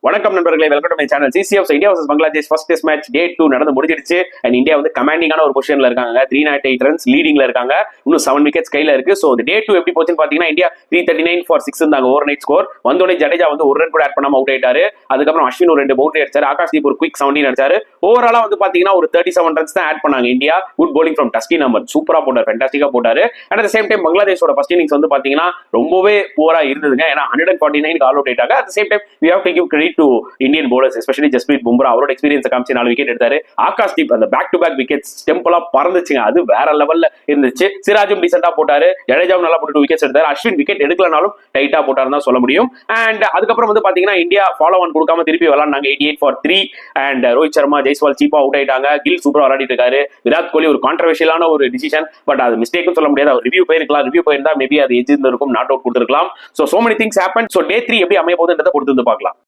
வணக்கம் நண்பர்களே, welcome to my channel. CCF India vs Bangladesh first test match டே 2 நடந்து முடிஞ்சிடுச்சு. அண்ட் இந்தியா வந்து கமாண்டிங்கான ஒரு பொசிஷன்ல இருக்காங்க. 308 ரன்ஸ் லீடிங்ல இருக்காங்க. இன்னும் 7 விக்கெட்ஸ் கையில இருக்கு. சோ டே 2 எப்படி போச்சுன்னு பாத்தீங்கன்னா, இந்தியா 339 ஃபார் 6 இருந்தாங்க ஓவர் நைட் ஸ்கோர். வந்தோடனே ஜடேஜா வந்து ஒரு ரன் கூட ஆட் பண்ணாம அவுட் ஆயிட்டாரு. அதுக்கப்புறம் அஸ்வின் ஒரு 2 பவுண்டரி அடிச்சாரு. ஆகாஷ்தீப் ஒரு குவிக் 17 அடிச்சாரு. ஓவராலா வந்து பாத்தீங்கன்னா ஒரு 37 ரன்ஸ் தான் ஆட் பண்ணாங்க India. Good bowling from Taskin Ahmed, சூப்பரா போட்டார், ஃபேண்டாஸ்டிக்கா போட்டாரு. அட் த சேம் டைம் பங்களாதேஷோட ஃபர்ஸ்ட் இன்னிங்ஸ் வந்து பாத்தீங்கன்னா ரொம்பவே புவரா இருந்ததுங்க. ஏன்னா 149 ஆல் அவுட் ஆயிட்டாங்க. At the same time we have to give credit to Indian bowlers, especially Jasprit Bumrah. அவரோட எக்ஸ்பீரியன்ஸ் காமிச்சு 4 விக்கெட் எடுத்தாரு. ஆகாஷ்தீப் அந்த பேக் டு பேக் விக்கெட்ஸ் டெம்பிளா பறந்துச்சுங்க. அது வேற லெவல்ல இருந்துச்சு. சிராஜும் டீசென்ட்டா போட்டாரு. ஜடேஜாவும் நல்லா போட்டு 2 விக்கெட்ஸ் எடுத்தாரு. அஸ்வின் விக்கெட் எடுக்கலனாலும் டைட்டா போட்டாருன்னு தான் சொல்ல முடியும். அண்ட் அதுக்கப்புறம் வந்து பாத்தீங்கன்னா இந்தியா ஃபாலோ ஆன் கொடுக்காம திருப்பி விளையாண்டாங்க 88 ஃபார் 3. அண்ட் ரோஹித் சர்மா, ஜெய்ஸ்வால் சீப்பா அவுட் ஆயிட்டாங்க. கில் சூப்பரா விளையாடிட்டு இருக்காரு. விராட் கோலி ஒரு கான்ட்ரவர்ஷியலான ஒரு டிசிஷன், பட் அது மிஸ்டேக்னு சொல்ல முடியாது. அவர் ரிவ்யூ போயிருக்கலாம். ரிவ்யூ போயிருந்தா மேபி அது எஜ் இருந்திருக்கும், நாட் அவுட் கொடுத்திருக்கலாம். So many things happen. So day 3 எப்படி அமைய போகுதுன்றதை பொறுத்து வந்து பார்க்கலாம்.